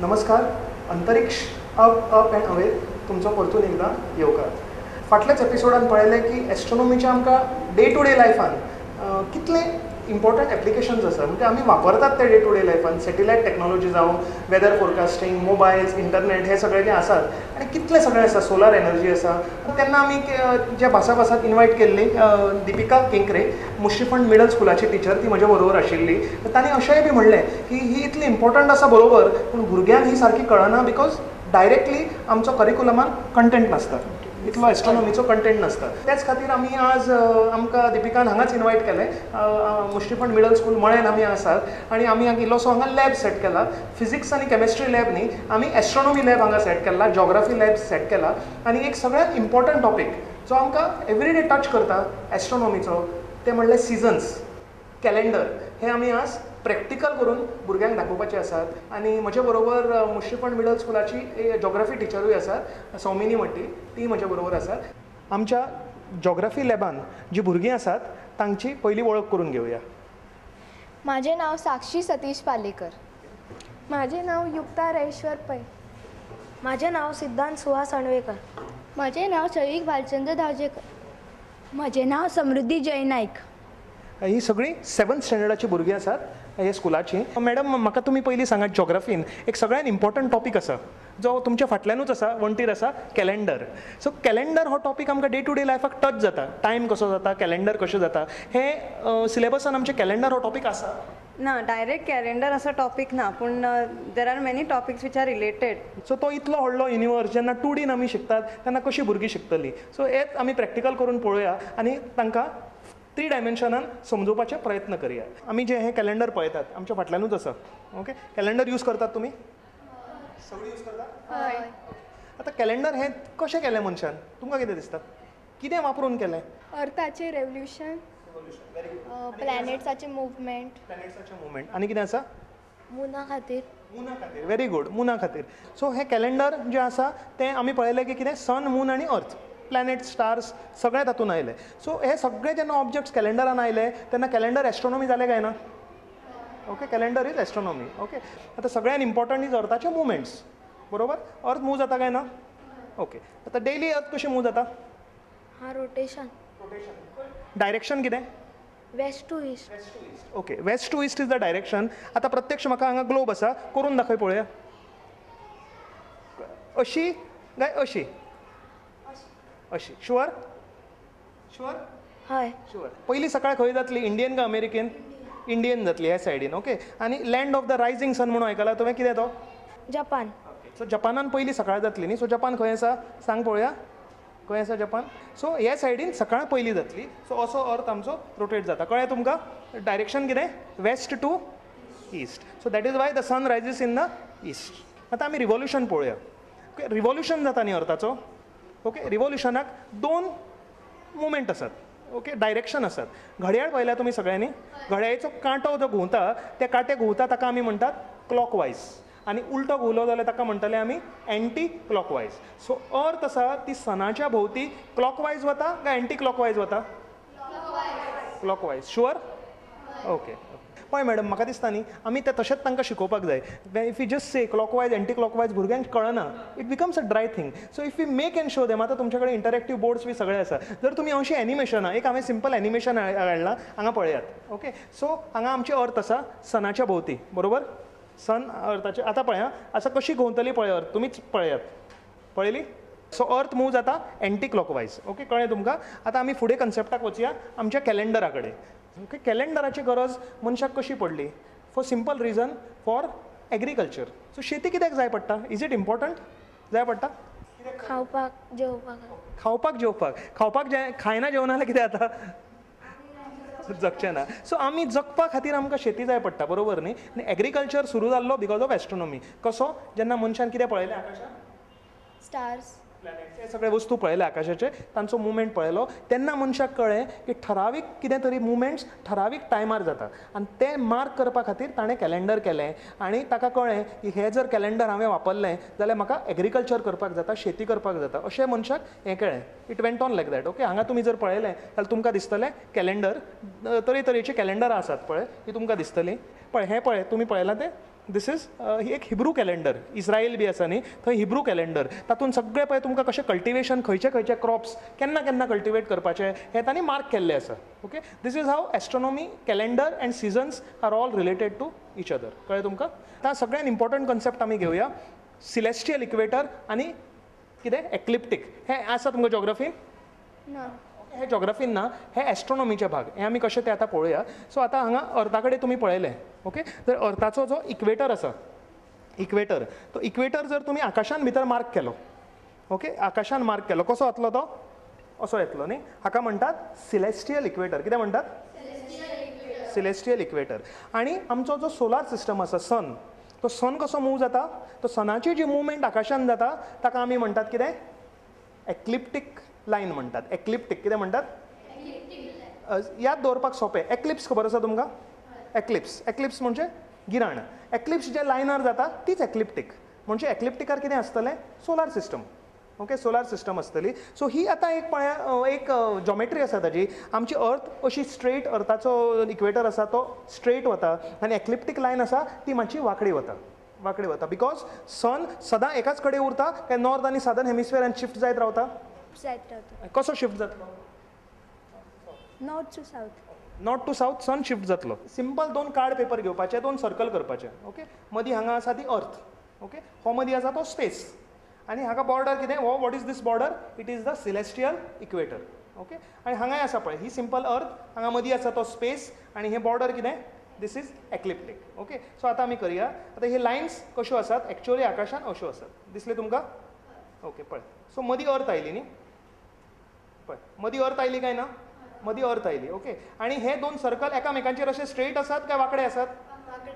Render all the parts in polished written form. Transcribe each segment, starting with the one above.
नमस्कार. अंतरिक्ष up up end away तुमचो परतून एकदां येवकार. फाटल्याच एपिसोडान पळयलें की एस्ट्रोनॉमीच्या आमकां डे टू डे लायफान कितले इम्पॉर्टंट एप्लिकेशन्स आसा, म्हणजे आमी वापरतात ते डे टू डे लायफान. सॅटेलायट टॅक्नोलॉजी जावं, वेदर फोरकास्टिंग, मोबायल्स, इंटरनेट, हे सगळें जें आसात आनी कितले सगळें आसा, सोलार एनर्जी आसा. तेन्ना आमी ज्या भासाभासाक इन्वायट केल्ली दिपिका केंकरे, मुश्रीफंड मिडल स्कुलाची टिचर, ती म्हज्या बरोबर आशिल्ली. तांणी अशेंय बी म्हणलें की ही इतली इम्पॉर्टंट आसा बरोबर, पूण भुरग्यांक ही सारकी कळना बिकॉज डायरेक्टली आमचो करिकुलमान कंटेंट नासता, इतलो एस्ट्रोनॉमीचो कंटेंट नासता. त्याच खातीर आमी आज आमकां दिपिकान हांगाच इन्वायट केलें. मुश्रीफंड मिडल स्कूल मळेन आमी आसात आनी आमी इल्लोसो हांगा लॅब सेट केला. फिजिक्स आनी केमिस्ट्री लॅब न्ही, आमी एस्ट्रोनॉमी लॅब हांगा सेट केला, जॉग्राफी लॅब सेट केला. आनी एक सगळ्यांत इम्पॉर्टंट टॉपीक जो आमकां एवरीडे टच करता एस्ट्रोनॉमीचो, ते म्हणल्यार सिजन्स, कॅलेंडर. हे आमी आज प्रॅक्टिकल करून भुरग्यांक दाखोवपाचे आसात. आनी म्हजे बरोबर मुश्रीफंड मिडल स्कुलाची जॉग्राफी टिचरूय आसा, सौमिनी म्हटी, ती म्हज्या बरोबर आसा. आमच्या जॉग्राफी लॅबान जीं भुरगीं आसात तांची पयली वळख करून घेवया. माझे नाव साक्षी सतीश पालेकर. माझे नाव युक्ता रेश्वर पै. माझे नाव सिद्धांत सुहास अणवेकर. माझे नाव शैविक भालचंद्र धावजेकर. म्हजें नाव समृद्धी जय नायक. ही सगळीं 7th स्टँडर्डाची भुरगीं आसात हे स्कुलाची. मॅडम, म्हाका तुमी पयलीं सांगात, जॉग्राफीन एक सगळ्यात इम्पॉर्टंट टॉपीक आसा जो तुमच्या फाटल्यानूच आसा, वणटीर आसा, कॅलेंडर. सो कॅलेंडर हो टॉपीक आमकां डे टू डे लायफाक टच जाता. टायम कसो जाता, कॅलेंडर कशें जाता, हे सिलेबसान आमचे कॅलेंडर हो टॉपीक आसा ना. डायरेक्ट कॅलेंडर असो टॉपीक ना, पूण there are many topics which are related. So तो इतलो व्हडलो युनिवर्स जेन्ना 2Dन आमी शिकतात तेन्ना कशीं भुरगीं शिकतलीं. सो हेच आमी प्रॅक्टिकल करून पळोवया आनी तांकां 3 डायमेन्शनान समजोवपाचे प्रयत्न करुया. आमी जे हे कॅलेंडर पळयतात आमच्या फाटल्यानूच आसा. ओके, कॅलेंडर यूज करतात तुमी? सगळीं यूज करतात? हय. आतां कॅलेंडर हें कशें केलें मनशान, तुमकां कितें दिसता? कितें वापरून केलें? अर्थाचे रेवल्युशन, प्लॅनेट्साचे मुवमेंट. प्लॅनेट्साचे मुवमेंट. आनी कितें आसा? मुना खातीर. मुना खातीर. व्हेरी गुड, मुना खातीर. सो हें कॅलेंडर जें आसा तें आमी पळयलें की कितें, सन, मून आनी अर्थ, प्लॅनेट, स्टार्स सगळे तातूंत आयले. सो हे सगळे जेन्ना ऑब्जेक्ट्स कॅलेंडरान आयले तेन्ना कॅलेंडर एस्ट्रोनॉमी जालें काय ना? Okay, calendar is astronomy. Okay, आतां सगळ्यान इम्पॉर्टंट इज अर्थाचे मुवमेंट्स, बरोबर? अर्थ मूव जाता काय ना? ओके, आतां डेली अर्थ कशी मूव जाता? हा रोटेशन. डायरेक्शन कितें? West to east. Okay, west to east is the direction. आतां प्रत्यक्ष म्हाका हांगा ग्लोब आसा, करून दाखय पळोवया. अशी काय अशी? अशी. शुअर? शुअर? हय. शुअर. पयली सकाळ खंय जातली, इंडियन काय अमेरिकन? इंडियन जातली, ह्या सायडीन. ओके, आनी लँड ऑफ द रायझींग सन म्हणून आयकलां तुवें, कितें तो? जपान. सो जपानान पयली सकाळ जातली न्ही. सो जपान खंय आसा सांग पळोवया. खंय आसा जपान? सो ह्या सायडीन सकाळ पयली जातली. सो असो अर्थ आमचो रोटेट जाता. कळ्ळें तुमकां? डायरेक्शन कितें? West to east. So that is why the sun rises in the east. आतां आमी रिवॉल्युशन पळोवया. ओके, रिवॉल्युशन जाता न्ही अर्थाचो. ओके, रिवॉल्युशनाक 2 मुवमेंट आसात. ओके, डायरेक्शन आसात. घड्याळ पळयल्या तुमी सगळ्यांनी? घड्याळीचो कांटो जो घुंवता, ते कांटे घुंवता ताका आमी म्हणटात क्लॉकवायज, आनी उलटो घुंवलो जाल्यार ताका म्हणटले आमी एंटी क्लॉकवायज. सो अर्थ आसा ती सनाच्या भोंवती क्लॉकवायज वता काय एंटी क्लॉकवायज वता? क्लॉकवायज. शुअर? ओके. पळय मॅडम, म्हाका दिसता न्ही आमी ते तशेंच तांकां शिकोवपाक जाय. If you just say clockwise, anti clockwise, भुरग्यांक कळना. It becomes a dry thing. So if you make and show them, आतां तुमचे कडेन इंटरॅक्टीव बोर्ड्स बी सगळे आसा, जर तुमी अशी एनिमेशनां, एक हांवें सिंपल एनिमेशन हाडलां, हांगा पळयात. ओके, सो हांगा आमची अर्थ आसा सनाच्या भोंवती, बरोबर? सन अर्थाचे. आतां पळया, आतां कशी घुंवतली पळय अर्थ, तुमीच पळयात. पळयली? सो अर्थ मूव जाता एंटी क्लॉकवायज. ओके, कळ्ळें तुमकां? आतां आमी फुडें कन्सेप्टाक वचया, आमच्या कॅलेंडरा कडेन. ओके, कॅलेंडराची गरज मनशाक कशी पडली? For simple reason, for agriculture. So शेती कित्याक जाय पडटा? Is it important? जाय पडटा? खावपाक जेवपाक. खावपाक जेवपाक. खावपाक खायना जेवना जाल्यार कितें जाता? जगचें ना. सो आमी जगपा खातीर आमकां शेती जाय पडटा, बरोबर न्ही? आनी एग्रीकल्चर सुरू जाल्लो बिकॉज ऑफ एस्ट्रोनॉमी. कसो? जेन्ना मनशान कितें पळयलें आकाशांत? स्टार्स, प्लॅनेट्स, हे सगळे वस्तू पळयले आकाशाचे, तांचो मुवमेंट पळयलो, तेन्ना मनशाक कळ्ळें की ठरावीक कितें तरी मुवमेंट्स ठरावीक टायमार जाता. आनी ते मार्क करपा खातीर ताणें कॅलेंडर केलें. आनी ताका कळ्ळें की हे जर कॅलेंडर हांवें वापरलें जाल्यार म्हाका एग्रीकल्चर करपाक जाता, शेती करपाक जाता. अशें मनशाक हें कळ्ळें. It went on like that. Okay, हांगा तुमी जर पळयलें जाल्यार तुमकां दिसतलें कॅलेंडर, तरेतरेची कॅलेंडरां आसात पळय, ती तुमकां दिसतलीं. पळय हें पळय, तुमी पळयलां तें? दीस इज ही एक हिब्रू कॅलेंडर. इस्रायल बी आसा न्ही थंय हिब्रू कॅलेंडर. तातूंत सगळें पळय तुमकां कशें कल्टिवेशन खंयचे खंयचे क्रॉप्स केन्ना केन्ना कल्टिवेट करपाचे हें तांणी मार्क केल्लें आसा. Okay, this is how astronomy calendar and seasons are all related to each other. कळ्ळें तुमकां? आतां सगळ्यान इम्पॉर्टंट कन्सेप्ट आमी घेवया. सिलेस्टियल इक्वेटर आनी कितें एक्लिप्टीक. हें आसा तुमकां जॉग्रफीन? हे जॉग्रफीन ना, हे एस्ट्रोनॉमीचे भाग. हे आमी कशें ते आतां पळोवया. सो आतां हांगा अर्था कडेन तुमी पळयलें. ओके, तर अर्थाचो जो इक्वेटर आसा, इक्वेटर, तो इक्वेटर जर तुमी आकाशान भितर मार्क केलो, ओके, आकाशान मार्क केलो, कसो जातलो तो? असो येतलो न्ही. हाका म्हणटात सिलेस्टियल इक्वेटर. कितें म्हणटात? Celestial equator. आनी आमचो जो सोलार सिस्टम आसा, सन, तो सन कसो मूव जाता? तो सनाची जी मुवमेंट आकाशान जाता ताका आमी म्हणटात कितें? एक्लिप्टीक लायन म्हणटात. एक्लिप्टीक. कितें म्हणटात? याद दवरपाक सोंपें. एक्लिप्स खबर आसा तुमकां? एक्लिप्स. एक्लिप्स म्हणजे गिराण. एक्लिप्स जे लायनार जाता तीच एक्लिप्टीक. म्हणजे एक्लिप्टिकार कितें आसतलें? Solar system. Okay, solar system आसतली. सो ही आतां एक पळया एक जॉमेट्री आसा ताजी. आमची अर्थ अशी स्ट्रेट, अर्थाचो इक्वेटर आसा तो स्ट्रेट वता आनी एक्लिप्टीक लायन आसा ती मातशी वांकडी वता. वांकडी वता बिकॉज सन सदां एकाच कडेन उरता काय नॉर्थ आनी सादर्न हेमिस्फियरान शिफ्ट जायत रावता? जायत रावता. कसो शिफ्ट जातलो? North to south. North to south sun shift जातलो. सिंपल 2 कार्ड पेपर घेवपाचे, 2 सर्कल करपाचे. ओके, मदीं हांगा आसा ती अर्थ. ओके, हो मदीं आसा तो स्पेस आनी हाका बॉर्डर कितें? हो what is this border? It is the celestial equator. Okay, आनी हांगाय आसा पळय ही सिंपल अर्थ, हांगा मदीं आसा तो स्पेस आनी हे बॉर्डर कितें? This is ecliptic. Okay, so आतां आमी करया. आतां हे लायन्स कश्यो आसात? एक्चुअली आकाशान अश्यो आसात. दिसले तुमकां? ओके, पळय. सो मदीं अर्थ आयली न्ही. पळय मदीं अर्थ आयली काय ना? मदीं अर्थ आयली. ओके, आनी हे 2 सर्कल एकामेकांचेर अशे स्ट्रेट आसात काय वांकडे आसात?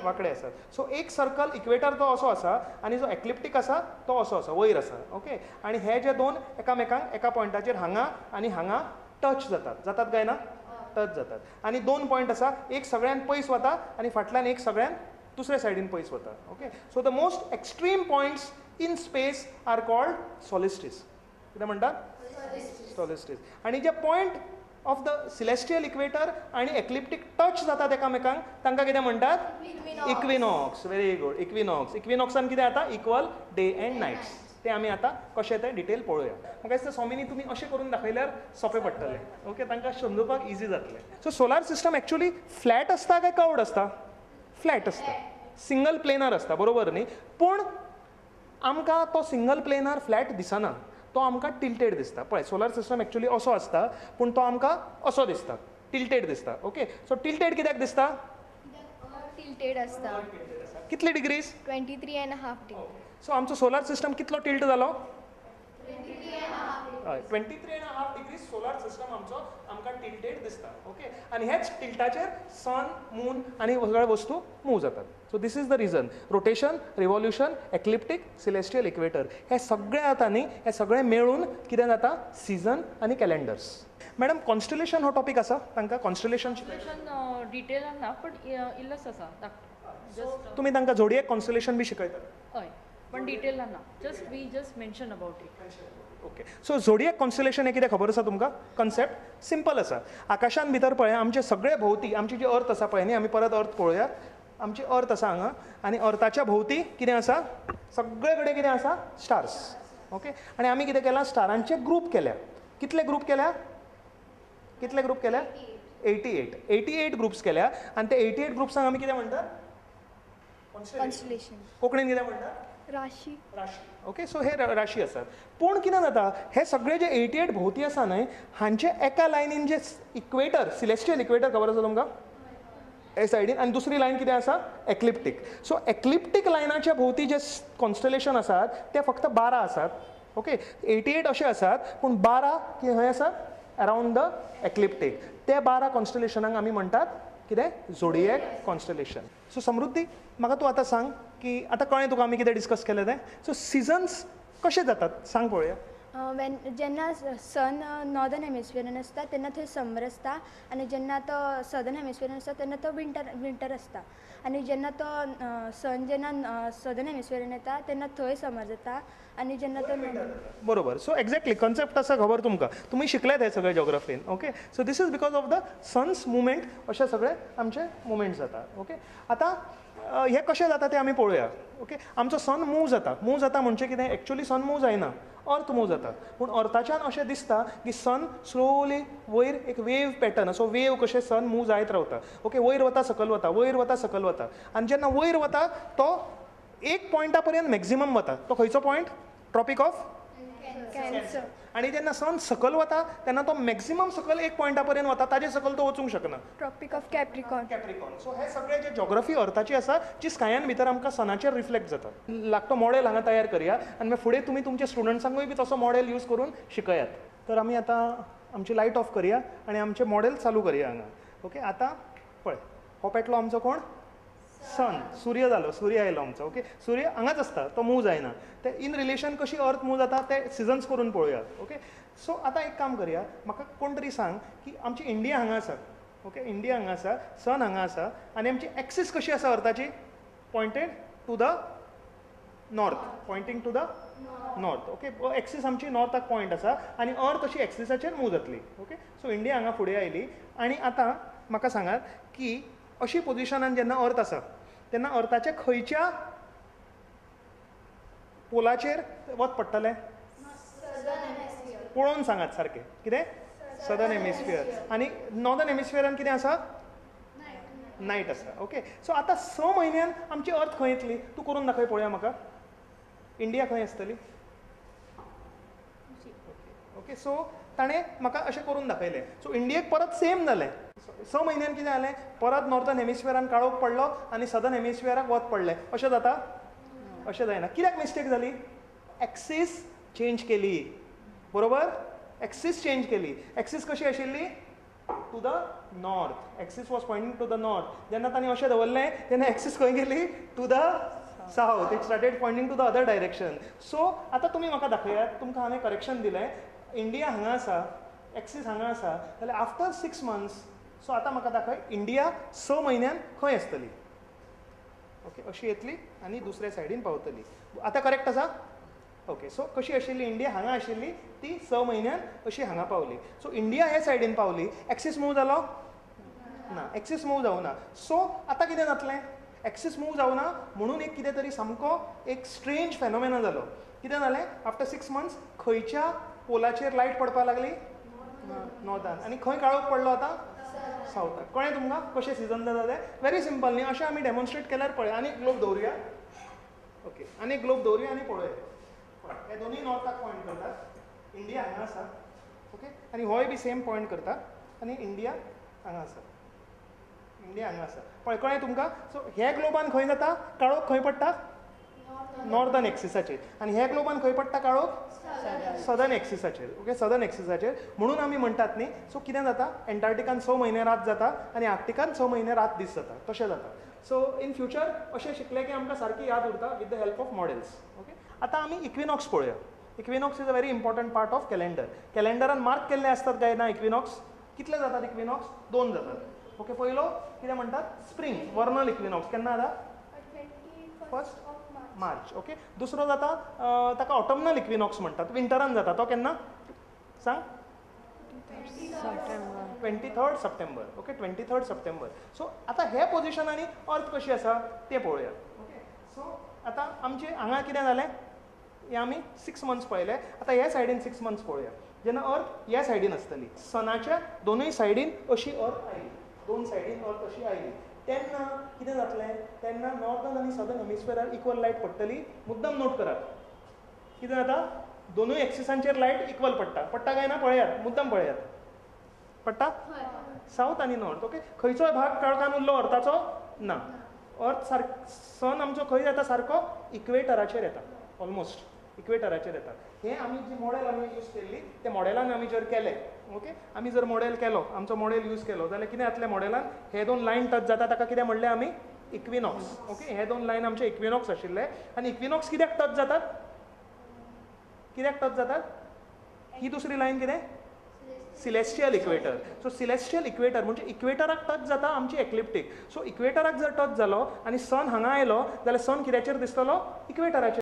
वांकडे आसात. सो एक सर्कल इक्वेटर तो असो आसा आनी जो एक्लिप्टीक आसा तो असो आसा, वयर आसा. ओके, आनी हे जे 2 एकामेकांक एका पॉयंटाचेर हांगा आनी हांगा टच जातात. जातात काय ना? टच जातात. आनी 2 पॉयंट आसा, एक सगळ्यान पयस वता आनी फाटल्यान एक सगळ्यान दुसऱ्या सायडीन पयस वता. Okay, so the most extreme points in space are called solstice. कितें म्हणटात? सॉलिस्टिस. आनी जे point of the celestial equator आनी एक्लिप्टीक टच जातात एकामेकांक तांकां कितें म्हणटात? इक्विनॉक्स. Very good, equinox. इक्विनॉक्सान कितें जाता? Equal day and nights. ते आमी आतां कशें तें डिटेल पळोवया. म्हाका दिसता स्वामीनी तुमी अशें करून दाखयल्यार सोंपें पडटलें. ओके, तांकां समजुपाक इजी जातलें. So solar system actually flat आसता काय कर्वड आसता? फ्लॅट आसता. सिंगल प्लेनार आसता, बरोबर न्ही? पूण आमकां तो सिंगल प्लेनार फ्लॅट दिसना, तो आमकां टिल्टेड दिसता. पळय सोलार सिस्टम एक्चुअली असो आसता पूण तो आमकां असो दिसता, टिल्टेड दिसता. ओके, सो टिल्टेड कित्याक दिसता? टिल्टेड आसता. कितली डिग्रीज? 23.5 डिग्री. सो आमचो सोलार सिस्टम कितलो टिल्ट जालो? 23.5 डिग्री सोलार सिस्टम आमचो आमकां टिल्टेड दिसता. ओके, आनी हेच टिल्टाचेर सन, मून आनी सगळे वस्तू मूव जातात. So this is the region. Rotation, revolution, ecliptic, celestial equator हे सगळे आतां न्ही, हे सगळे मेळून कितें जाता? सीझन आनी कॅलेंडर्स. मॅडम, कॉन्स्टलेशन हो टॉपीक आसा तांकां? कॉन्स्टलेशन डिटेलान ना पण इल्लस आसा. जस्ट तुमी तांकां जोडियेक कॉन्स्टलेशन बी शिकयतात? हय, पण डिटेलान ना. Just we just mention about it. Okay, so zodiac constellation हे कितें खबर आसा तुमकां? कन्सेप्ट सिंपल आसा. आकाशान भितर पळय आमचे सगळे भोंवती आमची जी अर्थ आसा पळय न्ही, आमी परत अर्थ पळोवया. आमची अर्थ आसा हांगा आनी अर्थाच्या भोंवती कितें आसा? सगळे कडेन कितें आसा? स्टार्स. ओके, आनी आमी कितें केलां? स्टारांचे ग्रूप केल्या. कितले ग्रूप केल्या? कितले ग्रूप केल्या? 88 ग्रुप्स केल्या. आनी ते 88 ग्रुप्सांक आमी कितें म्हणटात? कॉन्स्टलेशन. कोंकणीन कितें म्हणटात? राशी. राशी. ओके, सो हे राशी आसात. पूण कितें जाता? हे सगळे जे 88 भोंवती आसा न्हय, हांचे एका लायनीन जे इक्वेटर, सिलेस्टियल इक्वेटर खबर आसा तुमकां? हे सायडीन. आनी दुसरी लायन कितें आसा? एक्लिप्टीक. सो एक्लिप्टीक लायनाच्या भोंवती जे कॉन्स्टलेशन आसात ते फक्त 12 आसात. ओके, 88 अशे आसात पूण 12 खंय आसात? Around the ecliptic. ते 12 कॉन्स्टलेशनाक आमी म्हणटात कितें? झोडियक कॉन्स्टलेशन. सो समृद्धी, म्हाका तूं आतां सांग की आतां कळ्ळें तुका आमी कितें डिस्कस केलें तें? सो सिजन्स कशे जातात सांग पळोवया. जेन्ना सन नॉर्दर्न हेमिस्फियरान आसता तेन्ना थंय समर आसता आनी जेन्ना तो सदर्न हेमिस्फियरान आसता तेन्ना तो विंटर आसता. आनी जेन्ना तो सन जेन्ना सदर्न हेमिस्फियरान येता तेन्ना थंय समर जाता आनी जेन्ना तो बरोबर. सो एक्झॅक्टली कन्सेप्ट आसा खबर तुमकां. तुमी शिकल्यात हे सगळे जॉग्रफीन. Okay, so this is because of the sun's movement अशे सगळे आमचे मुवमेंट जाता. ओके, आतां हे कशें जाता तें आमी पळोवया. ओके, आमचो सन मूव जाता म्हणजे कितें, एक्चुअली सन मूव जायना, अर्थ मूव जाता. पूण अर्थाच्यान अशें दिसता की सन स्लोली वयर एक वेव पॅटर्न, असो वेव कशें सन मूव जायत रावता. ओके, वयर वता सकयल वता, वयर वता सकयल वता, आनी जेन्ना वयर वता तो एक पॉयंटा पर्यंत मॅक्झिमम वता. तो खंयचो पॉयंट? Tropic of cancer. आणि जेन्ना सन सकयल वता तेन्ना तो मॅक्झिमम सकयल एक पॉयंटा पर्यंत वता, ताजे सकयल तो वचूंक शकना. Tropic of कॅप्रिकॉन. सो हे सगळे जे जॉग्रफी अर्थाची आसा जी स्कायान भितर आमकां सनाचेर रिफ्लेक्ट जाता. लागतो मॉडेल हांगा तयार करया आनी मागीर फुडें तुमी तुमच्या स्टुडंट्सांकूय बी तसो मॉडेल यूज करून शिकयात. तर आमी आतां आमची लायट ऑफ करया आनी आमचें मॉडेल चालू करया हांगा. ओके, आतां पळय, हो पेटलो आमचो कोण? सन. सूर्य जालो, सूर्य आयलो आमचो. ओके, सूर्य हांगाच आसता, तो मूव जायना. ते इन रिलेशन कशी अर्थ मूव जाता ते सिजन्स करून पळोवया. ओके, सो आतां एक काम करया, म्हाका कोण तरी सांग की आमची इंडिया हांगा आसा. ओके, इंडिया हांगा आसा, सन हांगा आसा, आनी आमची एक्सीस कशी आसा अर्थाची? Pointed to the north, pointing to the north. Okay, axis आमची नॉर्थाक पॉयंट आसा आनी अर्थ अशी एक्सिसाचेर मूव जातली. ओके, सो इंडिया हांगा फुडें आयली. आनी आतां म्हाका सांगात की अशी पोजिशनान जेन्ना अर्थ आसा तेन्ना अर्थाच्या खंयच्या पोलाचेर वत पडटलें? पळोवन सांगात सारकें. कितें? Southern hemisphere. आनी नॉर्दर्न हेमिस्फियरान कितें आसा? नायट आसा. ओके, सो आतां 6 म्हयन्यान आमची अर्थ खंय येतली? तूं करून दाखय पळोवया म्हाका. इंडिया खंय आसतली? ओके, सो ताणें म्हाका अशें करून दाखयलें. सो इंडियेक परत सेम जालें. 6 म्हयन्यान कितें जालें? परत नॉर्थर्न हेमिस्फियरान काळोख पडलो आनी सदर्न हेमिस्फियराक वत पडलें. अशें जाता? अशें जायना. कित्याक मिस्टेक जाली? एक्सीस चेंज केली. बरोबर? एक्सीस चेंज केली. एक्सीस कशी आशिल्ली? To the north. Axis was pointing to the north. जेन्ना तांणी अशें दवरलें तेन्ना एक्सीस खंय गेली? To the south. It started pointing to the other direction. So आतां तुमी म्हाका दाखयात, तुमकां हांवें करेक्शन दिलें. इंडिया हांगा आसा, एक्सीस हांगा आसा, जाल्यार आफ्टर 6 मंथ्स, सो आतां म्हाका दाखय इंडिया 6 म्हयन्यान खंय आसतली. ओके, अशी येतली आनी दुसऱ्या सायडीन पावतली. आतां करेक्ट आसा? ओके, सो कशी आशिल्ली इंडिया? हांगा आशिल्ली ती 6 म्हयन्यान अशी हांगा पावली. सो इंडिया हे सायडीन पावली. एक्सीस मूव जालो ना, एक्सीस मूव जावना. सो आतां कितें जातलें? एक्सीस मूव जावना म्हणून एक कितें तरी सामको एक स्ट्रेंज फेनोमेना जालो. कितें जालें? आफ्टर 6 मंथ्स खंयच्या पोलाचेर लायट पडपाक लागली? नॉर्थान. आनी खंय काळोख पडलो आतां? सावथाक. कळ्ळें तुमकां कशें सिजन जाता तें? व्हेरी सिंपल न्ही? अशें आमी डेमॉन्स्ट्रेट केल्यार पळय. आनी ग्लोब दवरुया. ओके, आनी ग्लोब दवरुया आनी पळोवया. हे दोनूय नॉर्थाक पॉयंट करतात. इंडिया हांगा आसा. ओके, आनी होय बी सेम पॉयंट करता आनी इंडिया हांगा आसा. इंडिया हांगा आसा. पळय, कळ्ळें तुमकां? सो हे ग्लोबान खंय जाता? काळोख खंय पडटा? नॉर्थर्न एक्सिसाचेर. आनी हे ग्लोबान खंय पडटा काळोख? सदर्न एक्सिसाचेर. ओके, सदर्न एक्सिसाचेर. म्हणून आमी म्हणटात न्ही, सो कितें जाता? एंटार्क्टिकान 6 म्हयने रात जाता आनी आर्क्टिकान 6 म्हयने रात दीस जाता. तशें जाता. सो इन फ्युचर अशें शिकलें की आमकां सारकी याद उरता with the help of models. Okay, आतां आमी इक्विनॉक्स पळोवया. Equinox is a very important part of calendar. कॅलेंडरान मार्क केल्ले आसतात काय ना इक्विनॉक्स? कितले जातात इक्विनॉक्स? 2 जातात. ओके, पयलो कितें म्हणटात? Spring, वर्नल equinox. केन्ना जाता? 1 मार्च. ओके, दुसरो जाता ताका ऑटमनल इक्विनॉक्स म्हणटात, विंटरान जाता. तो केन्ना सांग? 23rd September. Okay, 23rd September. So आतां हे पोजिशनांनी अर्थ कशी आसा तें पळोवया. ओके, सो आतां आमचें हांगा कितें जालें? हे आमी 6 मंथ्स पळयले. आतां हे सायडीन 6 मंथ्स पळोवया. जेन्ना अर्थ ह्या सायडीन आसतली, सनाच्या दोनूय सायडीन अशी अर्थ आयली, 2 सायडीन अर्थ अशी आयली, तेन्ना कितें जातलें? तेन्ना नॉर्थर्न आनी सदर्न हेमिस्फियरार इक्वल लायट पडटली. मुद्दम नोट करात. कितें जाता? दोनूय एक्सिसांचेर लायट इक्वल पडटा. पडटा काय ना पळयात, मुद्दम पळयात. पडटा? सावथ आनी नॉर्थ. ओके, खंयचोय भाग काळखान उरलो अर्थाचो ना. अर्थ सन आमचो खंय येता? सारको इक्वेटराचेर येता. ऑलमोस्ट इक्वेटराचेर येता. हे आमी जी मॉडेल आमी यूज केल्ली, त्या मॉडेलान आमी जर केलें, ओके, आमी जर मॉडेल केलो, आमचो मॉडेल यूज केलो, जाल्यार कितें जातलें मॉडेलान? हे 2 लायन टच जाता, ताका कितें म्हणलें आमी? इक्विनॉक्स. ओके, हे 2 लायन आमचे इक्विनॉक्स आशिल्ले. आनी इक्विनॉक्स कित्याक टच जातात? कित्याक टच जातात? ही दुसरी लायन कितें? Celestial equator. So celestial equator म्हणजे इक्वेटराक टच जाता आमची एक्लिप्टीक. सो इक्वेटराक जर टच जालो आनी सन हांगा आयलो जाल्यार सन कित्याचेर दिसतलो? इक्वेटराचेर.